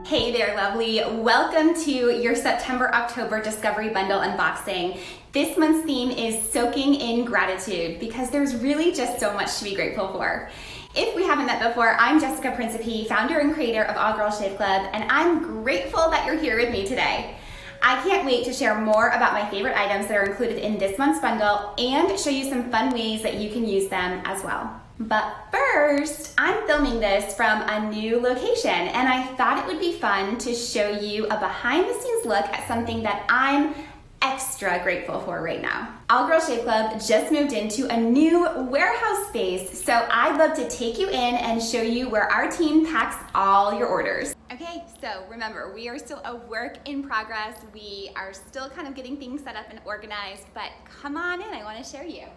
Hey there, lovely. Welcome to your September-October Discovery Bundle unboxing. This month's theme is soaking in gratitude because there's really just so much to be grateful for. If we haven't met before, I'm Jessica Principe, founder and creator of All Girls Shave Club, and I'm grateful that you're here with me today. I can't wait to share more about my favorite items that are included in this month's bundle and show you some fun ways that you can use them as well. But first, I'm filming this from a new location, and I thought it would be fun to show you a behind-the-scenes look at something that I'm extra grateful for right now. All Girls Shave Club just moved into a new warehouse space, so I'd love to take you in and show you where our team packs all your orders. Okay, so remember, we are still a work in progress. We are still kind of getting things set up and organized, but come on in, I want to show you.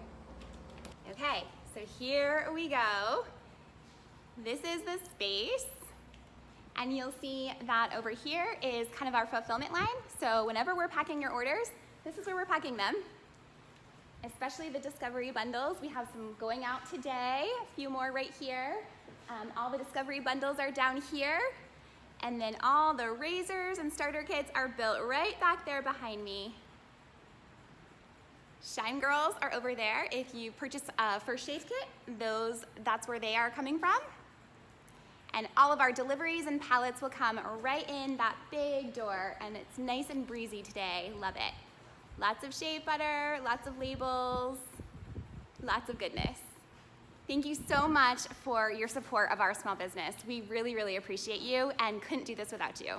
Okay, so here we go. This is the space. And you'll see that over here is kind of our fulfillment line. So whenever we're packing your orders, this is where we're packing them. Especially the Discovery bundles. We have some going out today, a few more right here. All the Discovery bundles are down here. And then all the razors and starter kits are built right back there behind me. Shine Girls are over there. If you purchase a first shave kit, that's where they are coming from. And all of our deliveries and pallets will come right in that big door, and it's nice and breezy today. Love it. Lots of shave butter, lots of labels, lots of goodness. Thank you so much for your support of our small business. We really, really appreciate you and couldn't do this without you.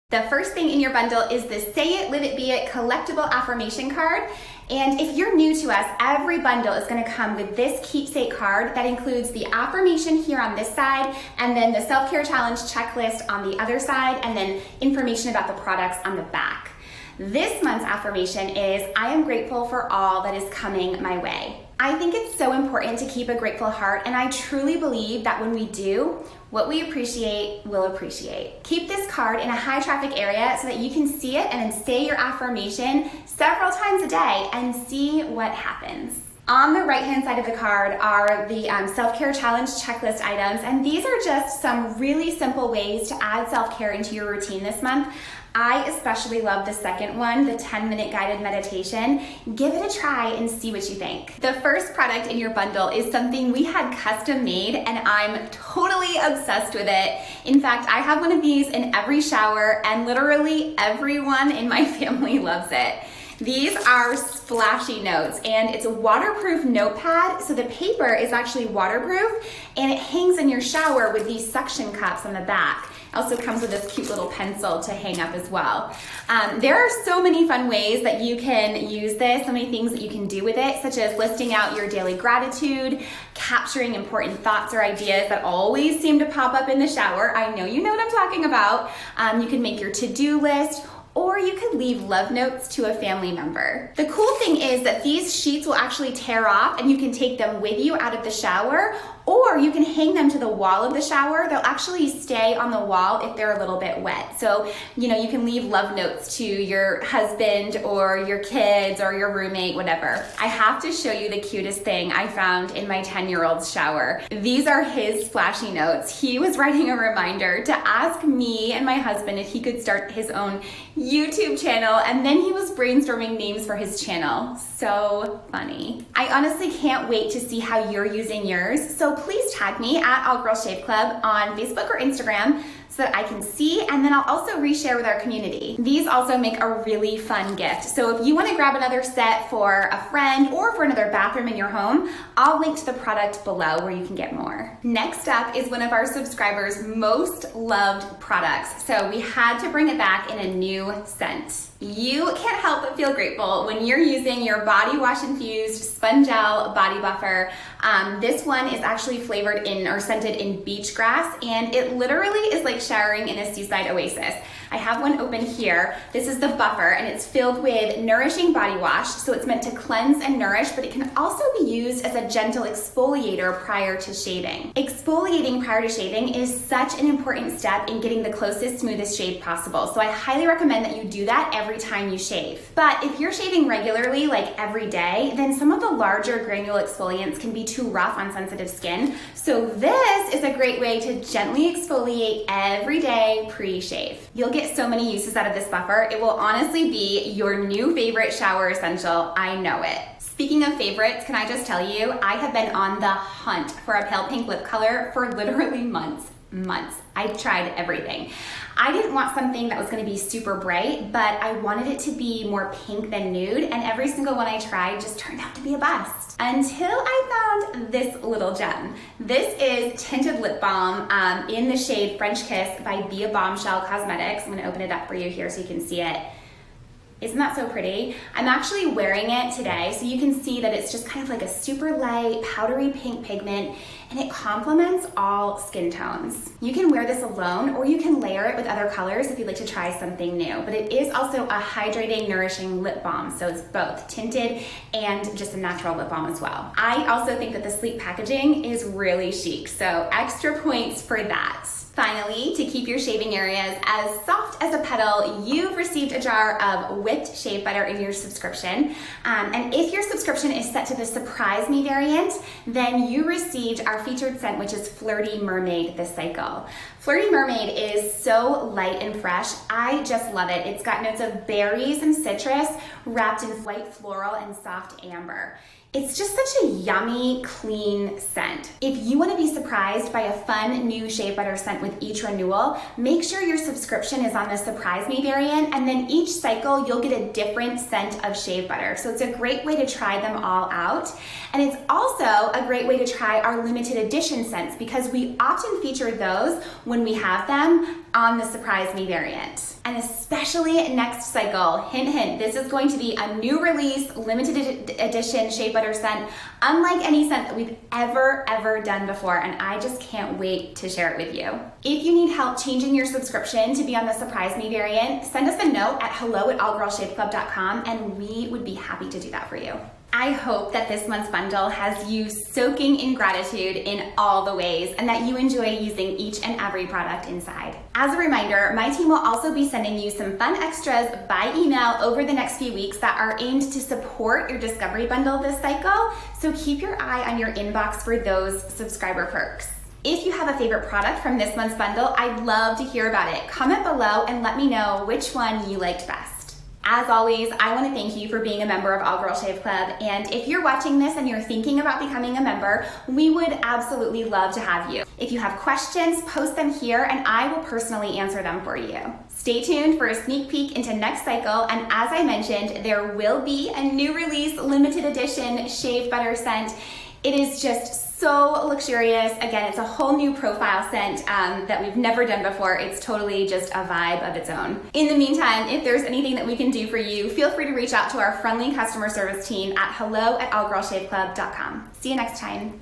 The first thing in your bundle is the Say It, Live It, Be It collectible affirmation card. And if you're new to us, every bundle is gonna come with this keepsake card that includes the affirmation here on this side, and then the self-care challenge checklist on the other side, and then information about the products on the back. This month's affirmation is, I am grateful for all that is coming my way. I think it's so important to keep a grateful heart, and I truly believe that when we do, what we appreciate, we'll appreciate. Keep this card in a high traffic area so that you can see it and then say your affirmation several times a day and see what happens. On the right-hand side of the card are the self-care challenge checklist items, and these are just some really simple ways to add self-care into your routine this month. I especially love the second one, the 10-minute guided meditation. Give it a try and see what you think. The first product in your bundle is something we had custom made, and I'm totally obsessed with it. In fact, I have one of these in every shower, and literally everyone in my family loves it. These are Splashy Notes, and it's a waterproof notepad, so the paper is actually waterproof, and it hangs in your shower with these suction cups on the back. It also comes with this cute little pencil to hang up as well. There are so many fun ways that you can use this, so many things that you can do with it, such as listing out your daily gratitude, capturing important thoughts or ideas that always seem to pop up in the shower. I know you know what I'm talking about. You can make your to-do list, or you could leave love notes to a family member. The cool thing is that these sheets will actually tear off, and you can take them with you out of the shower, or you can hang them to the wall of the shower. They'll actually stay on the wall if they're a little bit wet. So, you can leave love notes to your husband or your kids or your roommate, whatever. I have to show you the cutest thing I found in my 10-year-old's shower. These are his splashy notes. He was writing a reminder to ask me and my husband if he could start his own YouTube channel, and then he was brainstorming names for his channel. So funny. I honestly can't wait to see how you're using yours. So please tag me at All Girls Shave Club on Facebook or Instagram so that I can see, and then I'll also reshare with our community. These also make a really fun gift. So if you want to grab another set for a friend or for another bathroom in your home, I'll link to the product below where you can get more. Next up is one of our subscribers' most loved products. So we had to bring it back in a new scent. You can't help but feel grateful when you're using your body wash infused sponge gel body buffer. This one is actually flavored in or scented in beach grass, and it literally is like showering in a seaside oasis. I have one open here. This is the buffer, and it's filled with nourishing body wash, so it's meant to cleanse and nourish, but it can also be used as a gentle exfoliator prior to shaving. Exfoliating prior to shaving is such an important step in getting the closest, smoothest shave possible, so I highly recommend that you do that every time you shave. But if you're shaving regularly, like every day, then some of the larger granule exfoliants can be too rough on sensitive skin, so this is a great way to gently exfoliate every day pre-shave. You'll get so many uses out of this buffer. It will honestly be your new favorite shower essential. I know it. Speaking of favorites, can I just tell you, I have been on the hunt for a pale pink lip color for literally months. I tried everything. I didn't want something that was going to be super bright, but I wanted it to be more pink than nude, and every single one I tried just turned out to be a bust. Until I found this little gem. This is tinted lip balm in the shade French Kiss by Bombshell Cosmetics. I'm going to open it up for you here so you can see it. Isn't that so pretty? I'm actually wearing it today, so you can see that it's just kind of like a super light, powdery pink pigment, and it complements all skin tones. You can wear this alone, or you can layer it with other colors if you'd like to try something new, but it is also a hydrating, nourishing lip balm, so it's both tinted and just a natural lip balm as well. I also think that the sleek packaging is really chic, so extra points for that. Finally, to keep your shaving areas as soft as a petal, you've received a jar of whipped shave butter in your subscription. And if your subscription is set to the Surprise Me variant, then you received our featured scent, which is Flirty Mermaid this cycle. Flirty Mermaid is so light and fresh. I just love it. It's got notes of berries and citrus wrapped in white floral and soft amber. It's just such a yummy, clean scent. If you want to be surprised by a fun new shave butter scent with each renewal, make sure your subscription is on the Surprise Me variant, and then each cycle you'll get a different scent of shave butter. So it's a great way to try them all out. And it's also a great way to try our limited edition scents because we often feature those when we have them on the Surprise Me variant. And especially next cycle, hint, hint, this is going to be a new release, limited edition shea butter scent, unlike any scent that we've ever done before, and I just can't wait to share it with you. If you need help changing your subscription to be on the Surprise Me variant, send us a note at hello@allgirlshaveclub.com and we would be happy to do that for you. I hope that this month's bundle has you soaking in gratitude in all the ways and that you enjoy using each and every product inside. As a reminder, my team will also be sending you some fun extras by email over the next few weeks that are aimed to support your discovery bundle this cycle, so keep your eye on your inbox for those subscriber perks. If you have a favorite product from this month's bundle, I'd love to hear about it. Comment below and let me know which one you liked best. As always, I want to thank you for being a member of All Girl Shave Club, and if you're watching this and you're thinking about becoming a member, we would absolutely love to have you. If you have questions, post them here and I will personally answer them for you. Stay tuned for a sneak peek into next cycle, and as I mentioned, there will be a new release limited edition shave butter scent. It is just so luxurious. Again, it's a whole new profile scent that we've never done before. It's totally just a vibe of its own. In the meantime, if there's anything that we can do for you, feel free to reach out to our friendly customer service team at hello@allgirlshaveclub.com. See you next time.